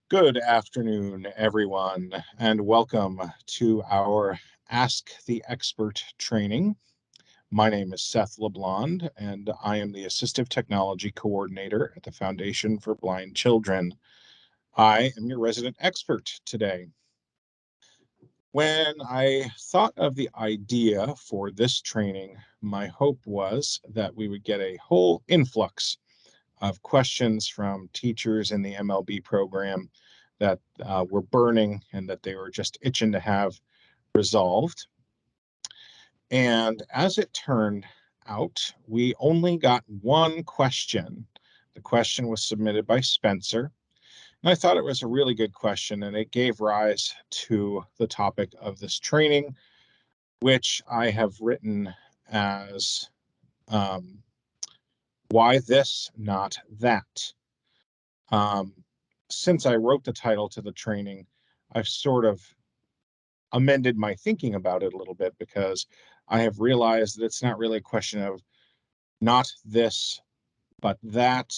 Good afternoon, everyone, and welcome to our Ask the Expert training. My name is Seth Leblond, and I am the Assistive Technology Coordinator at the Foundation for Blind Children. I am your resident expert today. When I thought of the idea for this training, my hope was that we would get a whole influx of questions from teachers in the MLB program that were burning and that they were just itching to have resolved. And as it turned out, we only got one question. The question was submitted by Spencer, and I thought it was a really good question, and it gave rise to the topic of this training, which I have written as why this, not that. Since I wrote the title to the training, I've sort of amended my thinking about it a little bit because I have realized that it's not really a question of not this, but that,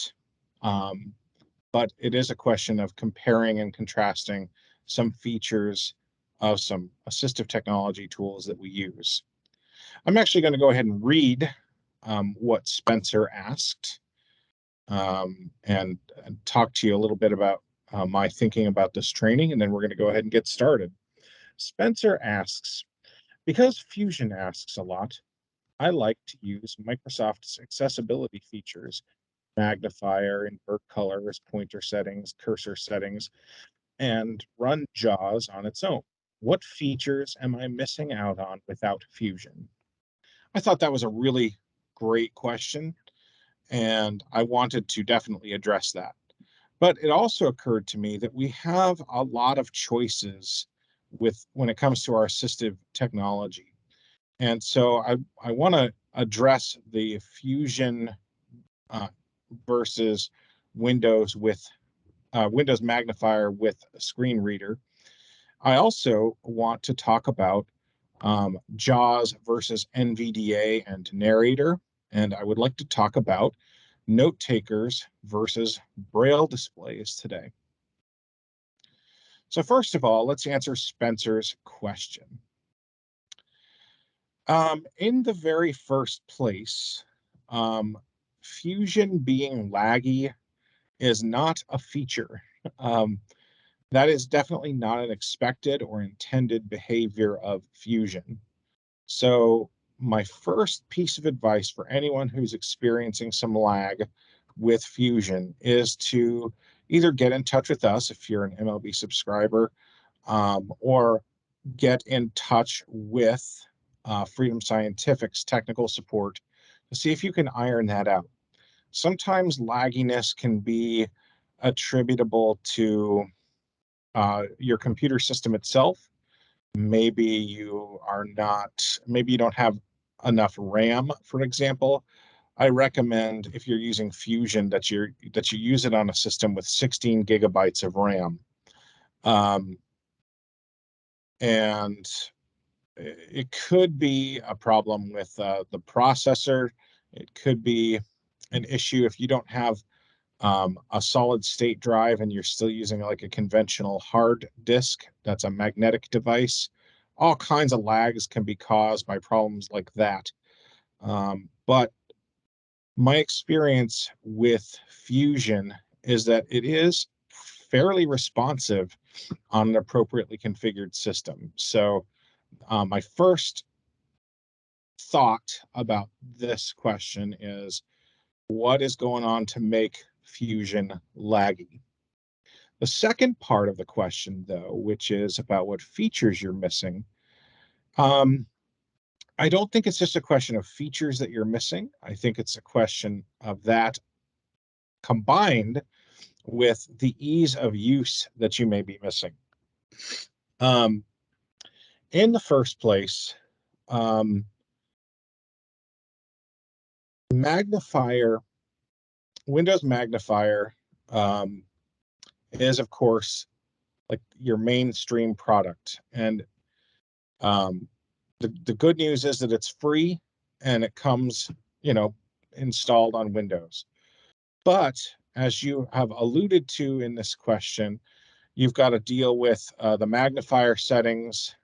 but it is a question of comparing and contrasting some features of some assistive technology tools that we use. I'm actually going to go ahead and read what Spencer asked and talk to you a little bit about my thinking about this training, and then we're going to go ahead and get started. Spencer asks, because Fusion asks a lot, I like to use Microsoft's accessibility features, magnifier, invert colors, pointer settings, cursor settings, and run JAWS on its own. What features am I missing out on without Fusion? I thought that was a really great question, and I wanted to definitely address that. But it also occurred to me that we have a lot of choices when it comes to our assistive technology. And so I want to address the Fusion versus Windows with Windows Magnifier with a screen reader. I also want to talk about JAWS versus NVDA and narrator. And I would like to talk about Notetakers versus Braille Displays today. So first of all, let's answer Spencer's question. In the very first place, Fusion being laggy is not a feature. That is definitely not an expected or intended behavior of Fusion. So my first piece of advice for anyone who's experiencing some lag with Fusion is to either get in touch with us if you're an MLB subscriber, or get in touch with Freedom Scientific's technical support to see if you can iron that out. Sometimes lagginess can be attributable to your computer system itself. Maybe you don't have enough RAM, for example. I recommend, if you're using Fusion, that you use it on a system with 16 gigabytes of RAM. And it could be a problem with the processor. It could be an issue if you don't have a solid state drive and you're still using like a conventional hard disk that's a magnetic device. All kinds of lags can be caused by problems like that. But my experience with Fusion is that it is fairly responsive on an appropriately configured system. So my first thought about this question is, what is going on to make Fusion laggy? The second part of the question, though, which is about what features you're missing, I don't think it's just a question of features that you're missing. I think it's a question of that combined with the ease of use that you may be missing. In the first place, Windows Magnifier is, of course, like your mainstream product. And the good news is that it's free and it comes, installed on Windows. But as you have alluded to in this question, You've got to deal with the magnifier settings,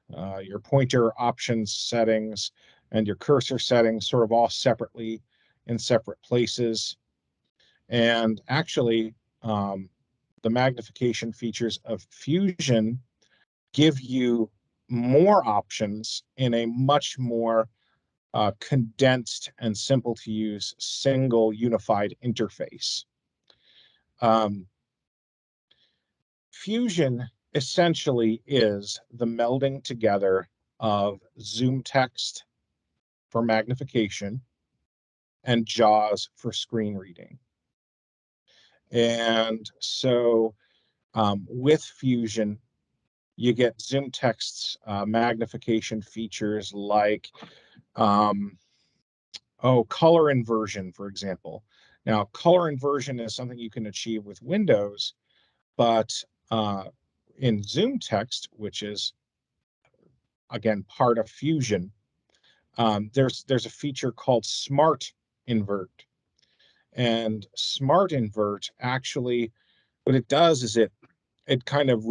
your pointer options settings, and your cursor settings sort of all separately in separate places. And actually, the magnification features of Fusion give you more options in a much more condensed and simple to use single unified interface. Fusion essentially is the melding together of zoom text for magnification and JAWS for screen reading. And so with Fusion, you get zoom text's magnification features like color inversion, for example. Now, color inversion is something you can achieve with Windows, but in zoom text, which is again part of Fusion, there's a feature called Smart Invert. And Smart Invert actually, what it does is it kind of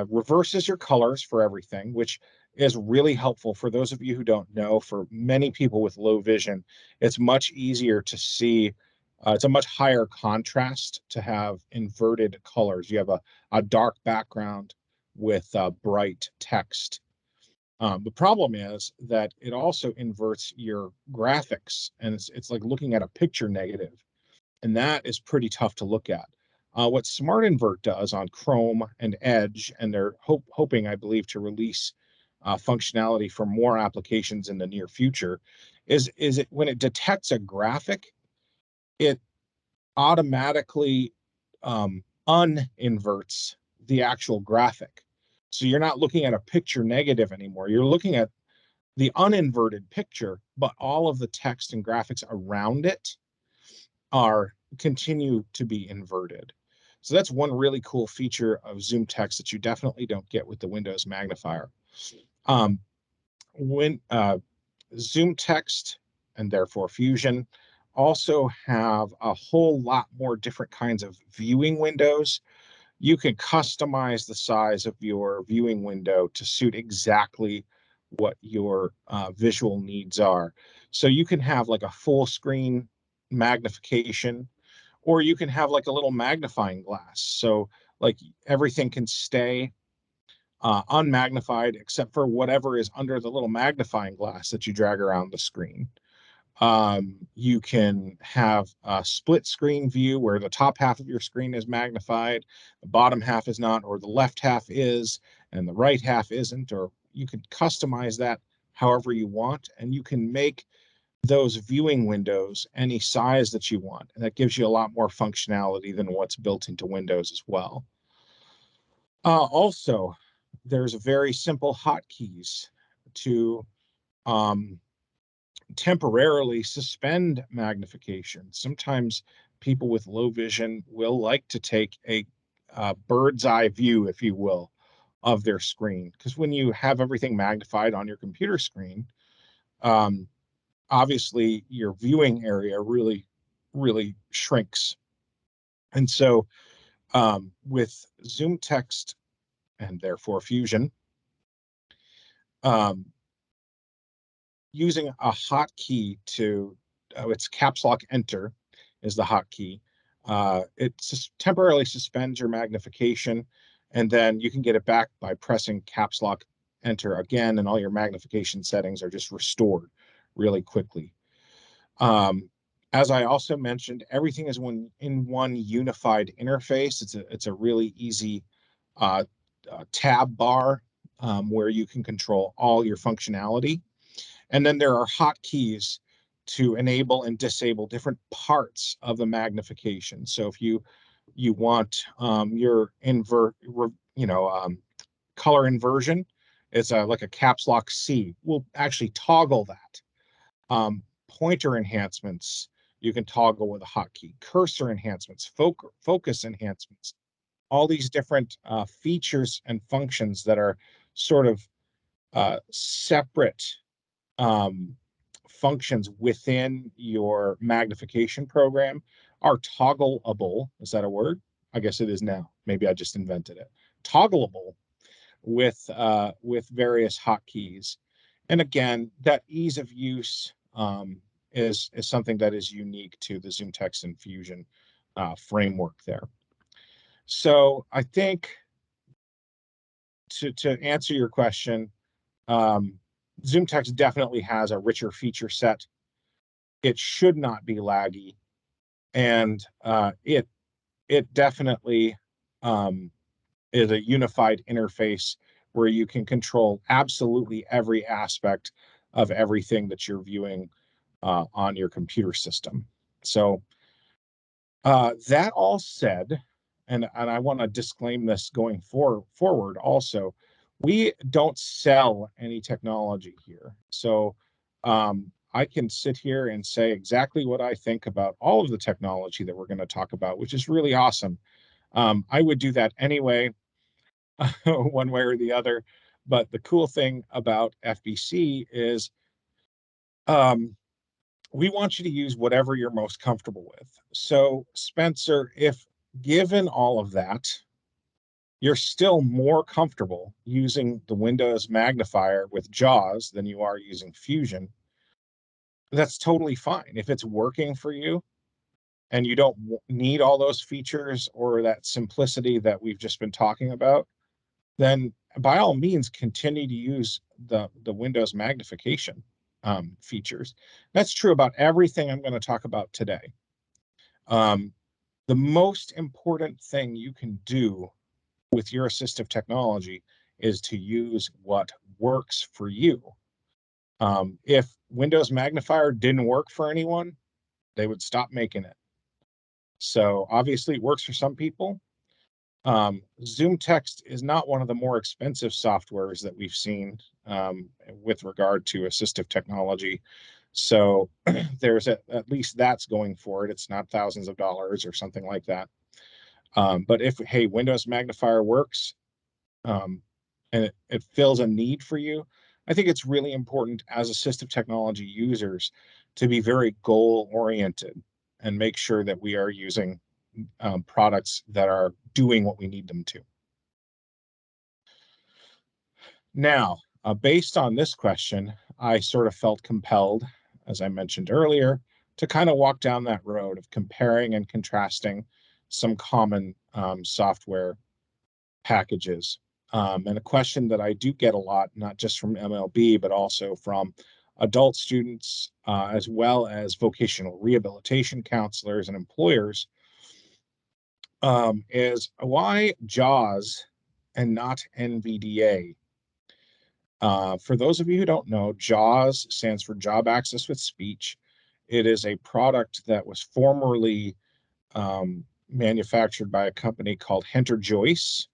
reverses your colors for everything, which is really helpful for those of you who don't know. For many people with low vision, it's much easier to see. It's a much higher contrast to have inverted colors. You have a dark background with bright text. The problem is that it also inverts your graphics, and it's like looking at a picture negative, and that is pretty tough to look at. What Smart Invert does on Chrome and Edge, and they're hoping, I believe, to release functionality for more applications in the near future, is it when it detects a graphic, it automatically uninverts the actual graphic. So you're not looking at a picture negative anymore. You're looking at the uninverted picture, but all of the text and graphics around it continue to be inverted. So that's one really cool feature of zoom text that you definitely don't get with the Windows magnifier. When zoom text and therefore Fusion also have a whole lot more different kinds of viewing windows. You can customize the size of your viewing window to suit exactly what your visual needs are. So you can have like a full screen magnification, or you can have like a little magnifying glass. So like everything can stay unmagnified except for whatever is under the little magnifying glass that you drag around the screen. You can have a split screen view where the top half of your screen is magnified, the bottom half is not, or the left half is, and the right half isn't, or you can customize that however you want, and you can make those viewing windows any size that you want. And that gives you a lot more functionality than what's built into Windows as well. Also, there's very simple hotkeys to temporarily suspend magnification. Sometimes people with low vision will like to take a bird's eye view, if you will, of their screen. Because when you have everything magnified on your computer screen, obviously your viewing area really, really shrinks. And so with zoom text and therefore Fusion, using a hotkey to, it's caps lock enter is the hotkey. It temporarily suspends your magnification, and then you can get it back by pressing caps lock enter again, and all your magnification settings are just restored really quickly. As I also mentioned, everything is in one unified interface. It's a really easy tab bar where you can control all your functionality. And then there are hotkeys to enable and disable different parts of the magnification. So if you want your color inversion, it's like a caps lock C. We'll actually toggle that. Pointer enhancements, you can toggle with a hotkey. Cursor enhancements, focus enhancements, all these different features and functions that are sort of separate functions within your magnification program are toggleable. Is that a word? I guess it is now. Maybe I just invented it. toggleable with various hotkeys. And again, that ease of use is something that is unique to the ZoomText and Fusion framework there. So I think to answer your question, ZoomText definitely has a richer feature set. It should not be laggy, and it definitely is a unified interface where you can control absolutely every aspect of everything that you're viewing on your computer system. So that all said, and I want to disclaim this going forward also, we don't sell any technology here. So I can sit here and say exactly what I think about all of the technology that we're going to talk about, which is really awesome. I would do that anyway, one way or the other. But the cool thing about FBC is we want you to use whatever you're most comfortable with. So, Spencer, if given all of that, you're still more comfortable using the Windows magnifier with JAWS than you are using Fusion, that's totally fine. If it's working for you and you don't need all those features or that simplicity that we've just been talking about, then by all means continue to use the Windows magnification features. That's true about everything I'm going to talk about today. The most important thing you can do with your assistive technology is to use what works for you. If Windows Magnifier didn't work for anyone, they would stop making it. So obviously it works for some people. ZoomText is not one of the more expensive softwares that we've seen with regard to assistive technology. So there's at least that's going for it. It's not thousands of dollars or something like that. But if, hey, Windows Magnifier works and it fills a need for you, I think it's really important as assistive technology users to be very goal oriented and make sure that we are using products that are doing what we need them to. Now, based on this question, I sort of felt compelled, as I mentioned earlier, to kind of walk down that road of comparing and contrasting some common software packages. And a question that I do get a lot, not just from MLB, but also from adult students, as well as vocational rehabilitation counselors and employers, is why JAWS and not NVDA? For those of you who don't know, JAWS stands for Job Access with Speech. It is a product that was formerly manufactured by a company called Hunter Joyce,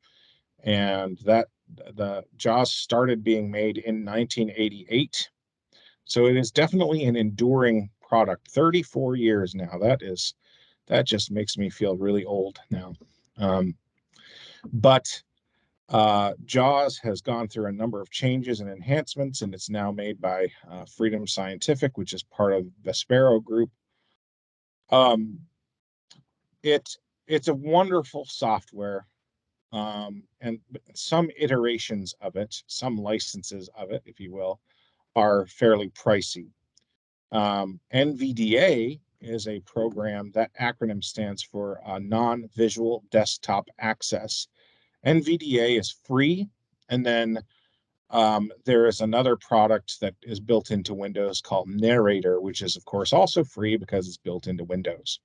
and that the JAWS started being made in 1988. So it is definitely an enduring product. 34 years now. That just makes me feel really old now. But JAWS has gone through a number of changes and enhancements, and it's now made by Freedom Scientific, which is part of Vespero Group. It's a wonderful software, and some iterations of it, some licenses of it, if you will, are fairly pricey. NVDA is a program, that acronym stands for Non-Visual Desktop Access. NVDA is free, and then there is another product that is built into Windows called Narrator, which is, of course, also free because it's built into Windows.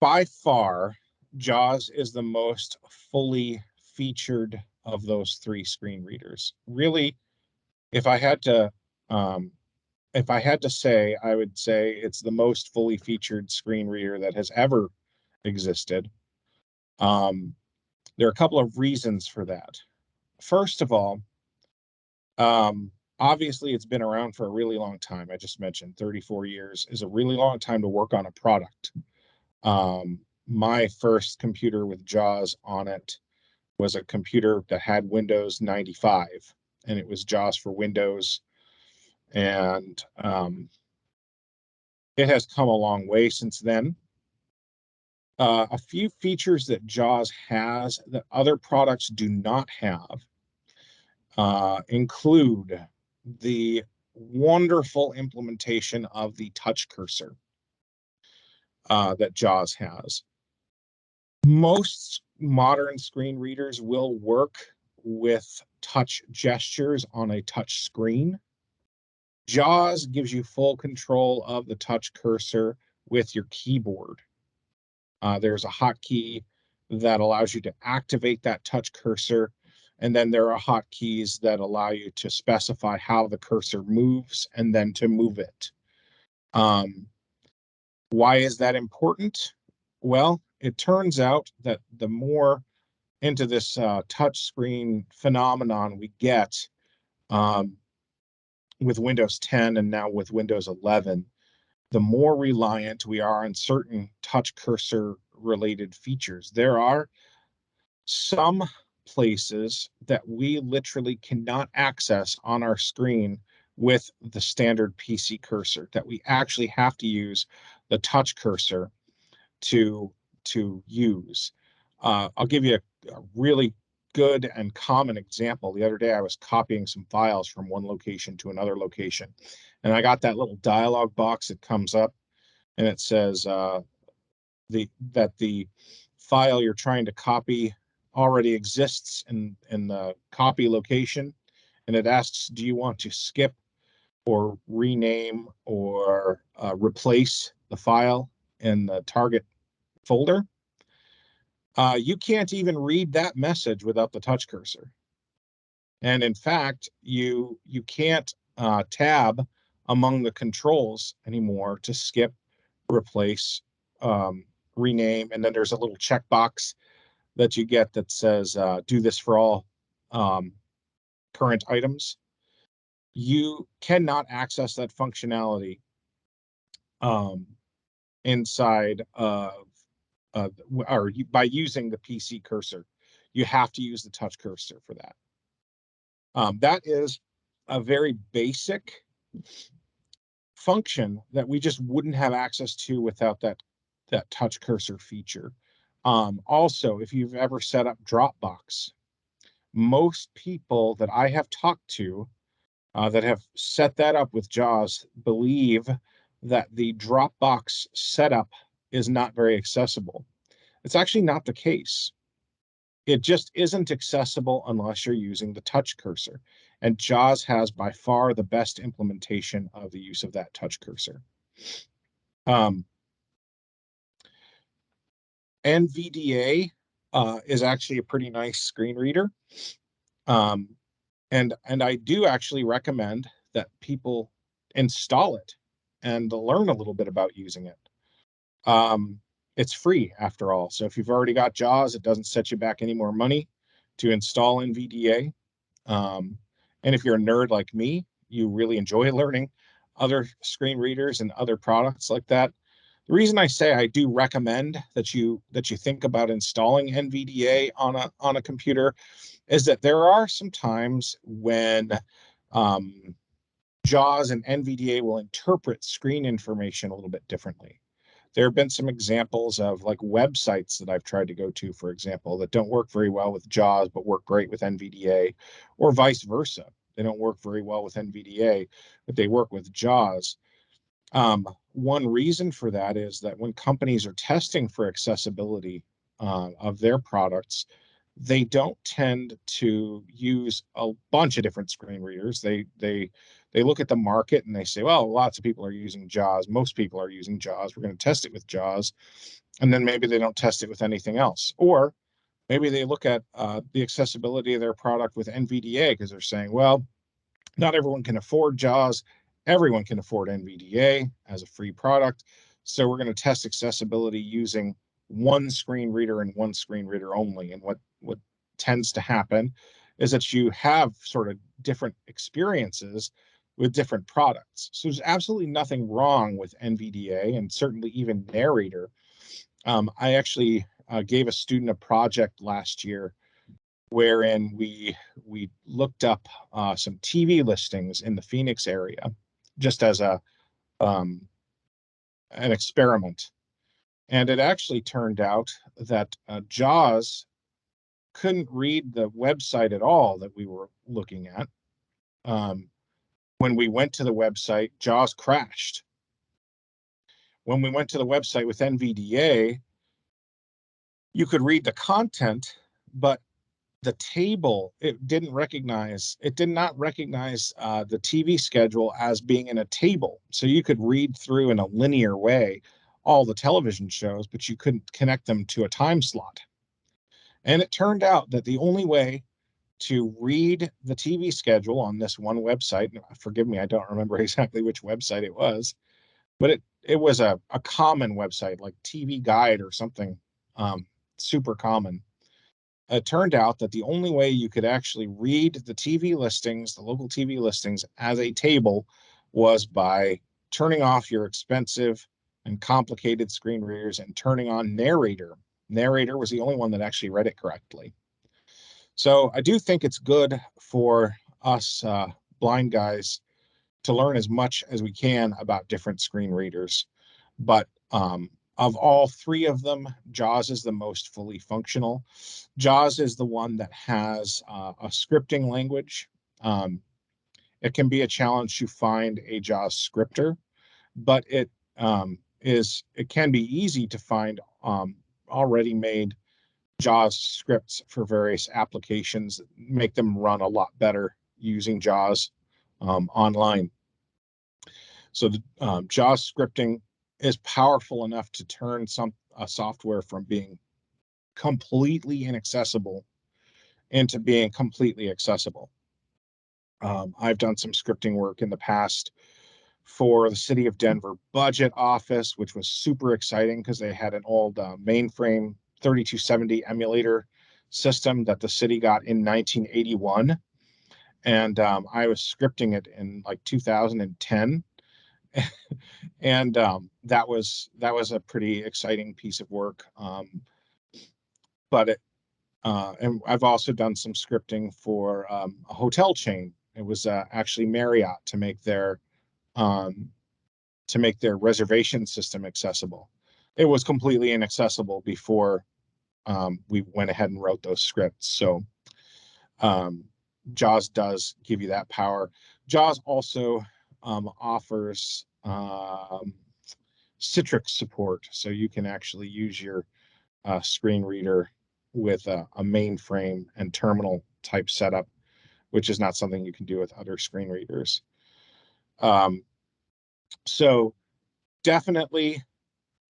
By far, JAWS is the most fully featured of those three screen readers. Really, if I had to say, I would say it's the most fully featured screen reader that has ever existed. There are a couple of reasons for that. First of all, obviously it's been around for a really long time. I just mentioned 34 years is a really long time to work on a product. My first computer with JAWS on it was a computer that had Windows 95, and it was JAWS for Windows. And it has come a long way since then. A few features that JAWS has that other products do not have include the wonderful implementation of the touch cursor that JAWS has. Most modern screen readers will work with touch gestures on a touch screen. JAWS gives you full control of the touch cursor with your keyboard. There's a hotkey that allows you to activate that touch cursor, and then there are hotkeys that allow you to specify how the cursor moves and then to move it. Why is that important? Well, it turns out that the more into this touch screen phenomenon we get with Windows 10 and now with Windows 11, the more reliant we are on certain touch cursor related features. There are some places that we literally cannot access on our screen with the standard PC cursor, that we actually have to use the touch cursor to use. I'll give you a really good and common example. The other day I was copying some files from one location to another location, and I got that little dialog box that comes up and it says that the file you're trying to copy already exists in the copy location, and it asks, do you want to skip or rename or replace the file in the target folder? You can't even read that message without the touch cursor. And in fact, you can't tab among the controls anymore to skip, replace, rename, and then there's a little checkbox that you get that says do this for all current items. You cannot access that functionality inside of or by using the PC cursor. You have to use the touch cursor for that. That is a very basic function that we just wouldn't have access to without that touch cursor feature. Also, if you've ever set up Dropbox, most people that I have talked to that have set that up with JAWS believe that the Dropbox setup is not very accessible. It's actually not the case. It just isn't accessible unless you're using the touch cursor. And JAWS has by far the best implementation of the use of that touch cursor. NVDA is actually a pretty nice screen reader. And I do actually recommend that people install it and learn a little bit about using it. It's free after all. So if you've already got JAWS, it doesn't set you back any more money to install NVDA. And if you're a nerd like me, you really enjoy learning other screen readers and other products like that. The reason I say I do recommend that you think about installing NVDA on a computer is that there are some times when JAWS and NVDA will interpret screen information a little bit differently. There have been some examples of like websites that I've tried to go to, for example, that don't work very well with JAWS, but work great with NVDA, or vice versa. They don't work very well with NVDA, but they work with JAWS. One reason for that is that when companies are testing for accessibility of their products, they don't tend to use a bunch of different screen readers. They look at the market and they say, well, lots of people are using JAWS. Most people are using JAWS. We're going to test it with JAWS. And then maybe they don't test it with anything else. Or maybe they look at the accessibility of their product with NVDA because they're saying, well, not everyone can afford JAWS. Everyone can afford NVDA as a free product. So we're going to test accessibility using one screen reader and one screen reader only. And what tends to happen is that you have sort of different experiences with different products. So there's absolutely nothing wrong with NVDA and certainly even Narrator. I actually gave a student a project last year wherein we looked up some TV listings in the Phoenix area just as an experiment. And it actually turned out that JAWS couldn't read the website at all that we were looking at. When we went to the website, JAWS crashed. When we went to the website with NVDA, you could read the content, but the table, it did not recognize the TV schedule as being in a table. So you could read through in a linear way all the television shows, but you couldn't connect them to a time slot. And it turned out that the only way to read the TV schedule on this one website, forgive me, I don't remember exactly which website it was, but it was a common website like TV Guide or something, super common. It turned out that the only way you could actually read the TV listings, the local TV listings, as a table was by turning off your expensive and complicated screen readers and turning on Narrator. Narrator was the only one that actually read it correctly. So I do think it's good for us blind guys to learn as much as we can about different screen readers. But of all three of them, JAWS is the most fully functional. JAWS is the one that has a scripting language. It can be a challenge to find a JAWS scripter, but it can be easy to find already made JAWS scripts for various applications that make them run a lot better using JAWS online. So the JAWS scripting is powerful enough to turn a software from being completely inaccessible into being completely accessible. I've done some scripting work in the past for the City of Denver budget office, which was super exciting because they had an old mainframe 3270 emulator system that the city got in 1981. And I was scripting it in like 2010. And that was a pretty exciting piece of work. And I've also done some scripting for a hotel chain. It was actually Marriott to make their reservation system accessible. It was completely inaccessible before we went ahead and wrote those scripts. So JAWS does give you that power. JAWS also offers Citrix support, so you can actually use your screen reader with a mainframe and terminal type setup, which is not something you can do with other screen readers. So definitely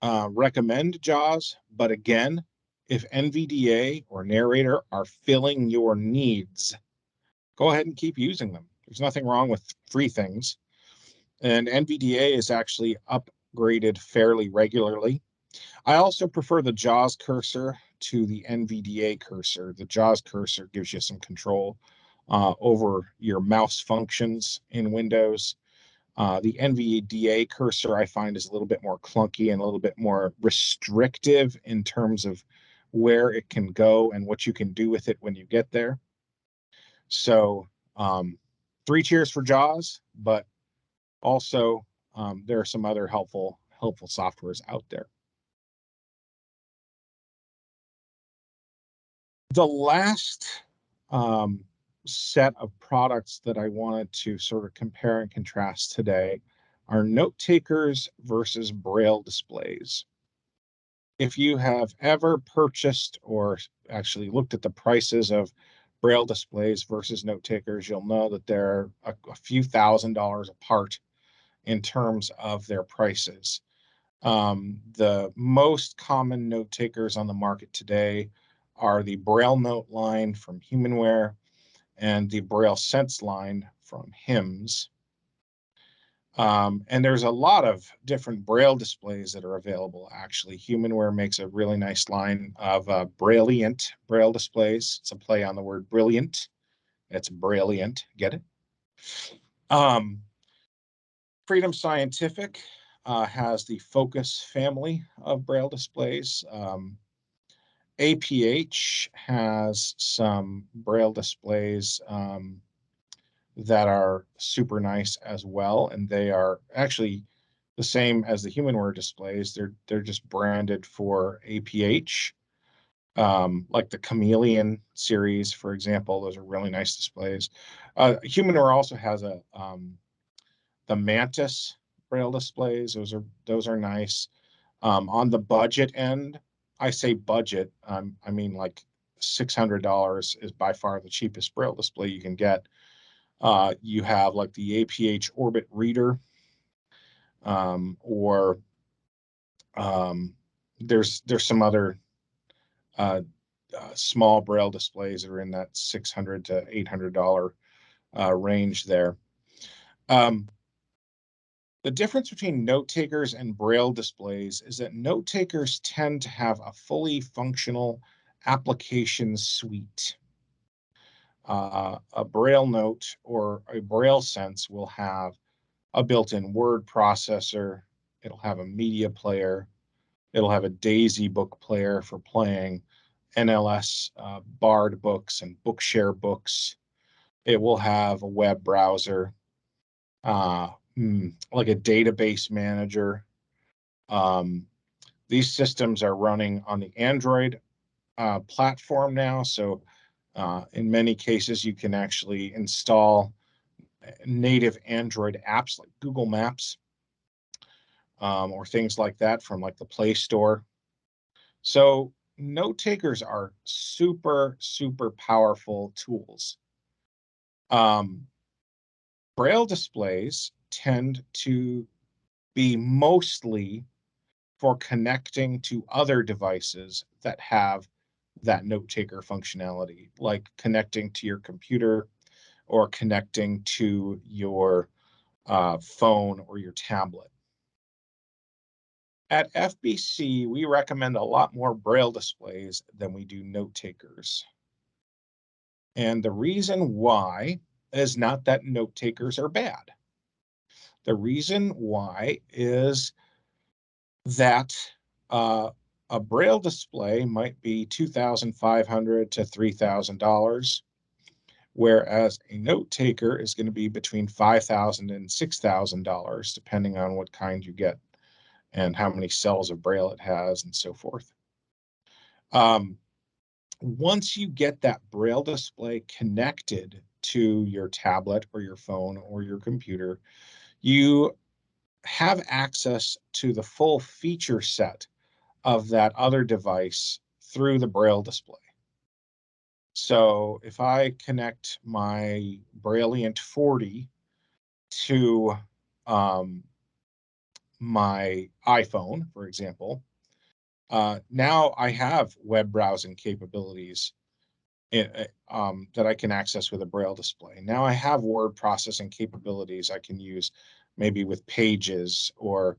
recommend JAWS, but again, if NVDA or Narrator are filling your needs, go ahead and keep using them. There's nothing wrong with free things. And NVDA is actually upgraded fairly regularly. I also prefer the JAWS cursor to the NVDA cursor. The JAWS cursor gives you some control over your mouse functions in Windows. The NVDA cursor I find is a little bit more clunky and a little bit more restrictive in terms of where it can go and what you can do with it when you get there. So 3 cheers for JAWS, but also there are some other helpful softwares out there. The last set of products that I wanted to sort of compare and contrast today are Notetakers versus Braille Displays. If you have ever purchased or actually looked at the prices of Braille Displays versus Notetakers, you'll know that they're a few $1,000s apart in terms of their prices. The most common Notetakers on the market today are the Braille Note line from Humanware and the Braille Sense line from HIMS. And there's a lot of different Braille displays that are available, actually. Humanware makes a really nice line of Brailliant Braille displays. It's a play on the word brilliant. It's Brailliant, get it? Freedom Scientific has the Focus family of Braille displays. APH has some Braille displays that are super nice as well, and they are actually, the same as the HumanWare displays. They're just branded for APH. Like the Chameleon series, for example, those are really nice displays. HumanWare also has the Mantis Braille displays. Those are nice. On the budget end, I say budget, I mean like $600 is by far the cheapest Braille display you can get. You have like the APH Orbit Reader, or there's some other small Braille displays that are in that $600 to $800 range there. The difference between note takers and Braille displays is that note takers tend to have a fully functional application suite. A Braille note or a Braille sense will have a built-in word processor. It'll have a media player. It'll have a Daisy book player for playing NLS Bard books and Bookshare books. It will have a web browser, like a database manager. These systems are running on the Android platform now, so in many cases you can actually install native Android apps like Google Maps, or things like that from like the Play Store. So note takers are super, super powerful tools. Braille displays tend to be mostly for connecting to other devices that have that note taker functionality, like connecting to your computer or connecting to your phone or your tablet. At FBC, we recommend a lot more Braille displays than we do note takers. And the reason why is not that note takers are bad. The reason why is that a Braille display might be $2,500 to $3,000, whereas a note taker is going to be between $5,000 and $6,000, depending on what kind you get and how many cells of Braille it has and so forth. Once you get that Braille display connected to your tablet or your phone or your computer, you have access to the full feature set of that other device through the Braille display. So if I connect my Brailliant 40 to my iPhone, for example, now I have web browsing capabilities that I can access with a Braille display. Now I have word processing capabilities I can use maybe with Pages or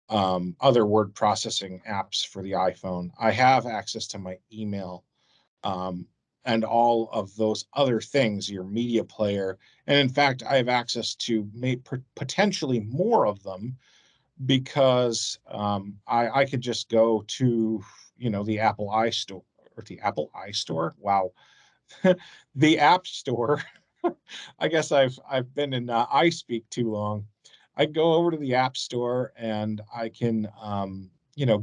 other word processing apps for the iPhone. I have access to my email and all of those other things, your media player. And in fact, I have access to potentially more of them because I could just go to, the Apple iStore or the Apple iStore. Wow. The App Store. I guess I've been in iSpeak too long. I go over to the App Store and I can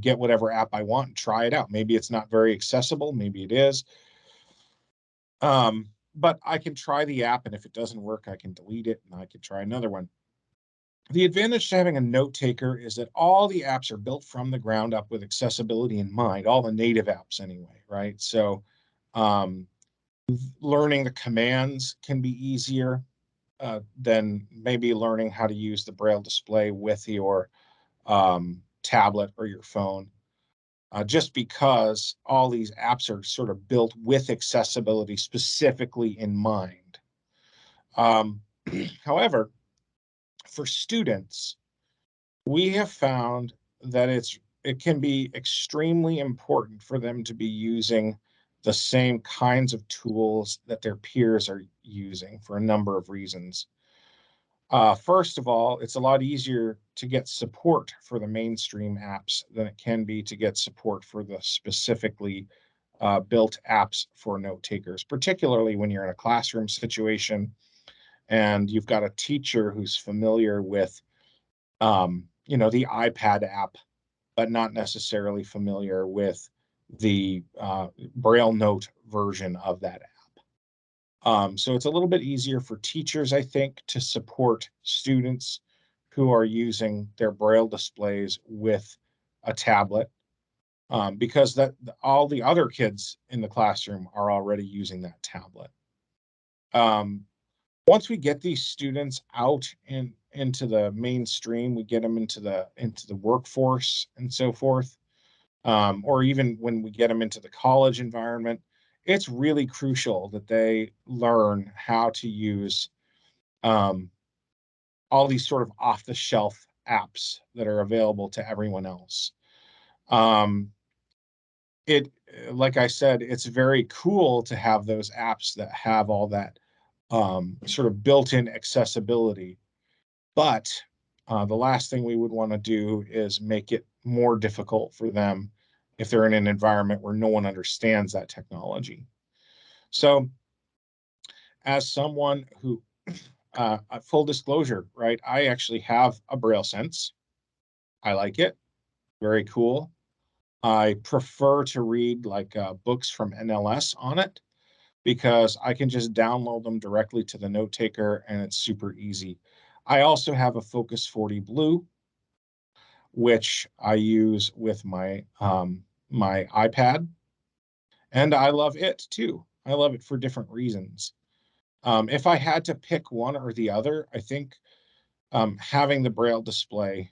get whatever app I want and try it out. Maybe it's not very accessible, maybe it is. But I can try the app, and if it doesn't work, I can delete it and I can try another one. The advantage to having a note taker is that all the apps are built from the ground up with accessibility in mind, all the native apps anyway, right? So learning the commands can be easier than maybe learning how to use the Braille display with your tablet or your phone, just because all these apps are sort of built with accessibility specifically in mind. However, for students, we have found that it can be extremely important for them to be using the same kinds of tools that their peers are using for a number of reasons. First of all, it's a lot easier to get support for the mainstream apps than it can be to get support for the specifically built apps for note takers, particularly when you're in a classroom situation and you've got a teacher who's familiar with the iPad app, but not necessarily familiar with the Braille Note version of that app. So it's a little bit easier for teachers, I think, to support students who are using their Braille displays with a tablet, because all the other kids in the classroom are already using that tablet. Once we get these students out into the mainstream, we get them into the workforce and so forth, or even when we get them into the college environment, it's really crucial that they learn how to use all these sort of off-the-shelf apps that are available to everyone else. It, like I said, it's very cool to have those apps that have all that sort of built-in accessibility. But the last thing we would want to do is make it more difficult for them if they're in an environment where no one understands that technology. So as someone who, full disclosure, right, I actually have a Braille Sense. I like it. Very cool. I prefer to read like books from NLS on it, because I can just download them directly to the Notetaker and it's super easy. I also have a Focus 40 Blue, which I use with my my iPad, and I love it too. I love it for different reasons. If I had to pick one or the other, I think having the Braille display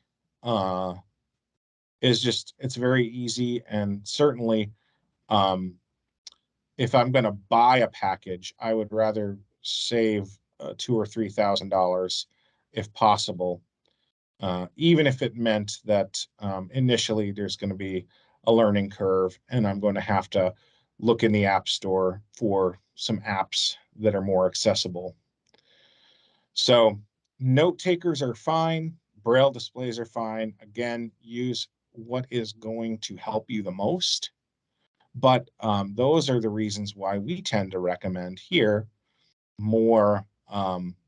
it's very easy, and certainly if I'm going to buy a package, I would rather save $2,000 or $3,000 if possible, even if it meant that initially there's going to be a learning curve and I'm going to have to look in the App Store for some apps that are more accessible. So note takers are fine. Braille displays are fine. Again, use what is going to help you the most. But those are the reasons why we tend to recommend here more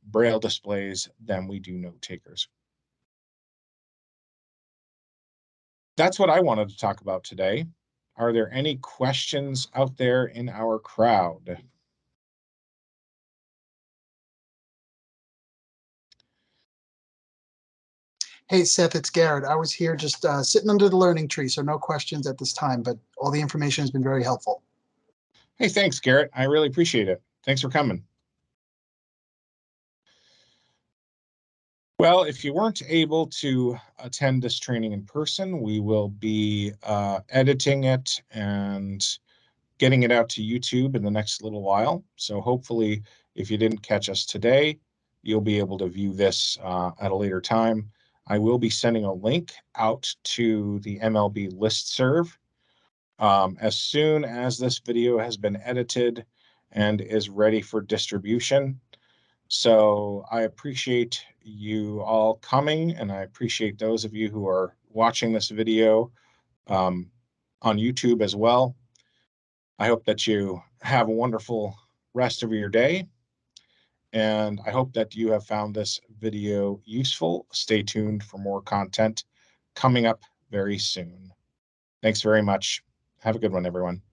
Braille displays than we do note takers. That's what I wanted to talk about today. Are there any questions out there in our crowd? Hey, Seth, it's Garrett. I was here just sitting under the learning tree, so no questions at this time, but all the information has been very helpful. Hey, thanks, Garrett. I really appreciate it. Thanks for coming. Well, if you weren't able to attend this training in person, we will be editing it and getting it out to YouTube in the next little while. So hopefully, if you didn't catch us today, you'll be able to view this at a later time. I will be sending a link out to the MLB listserv as soon as this video has been edited and is ready for distribution. So I appreciate you all coming, and I appreciate those of you who are watching this video on YouTube as well. I hope that you have a wonderful rest of your day, and I hope that you have found this video useful. Stay tuned for more content coming up very soon. Thanks very much. Have a good one, everyone.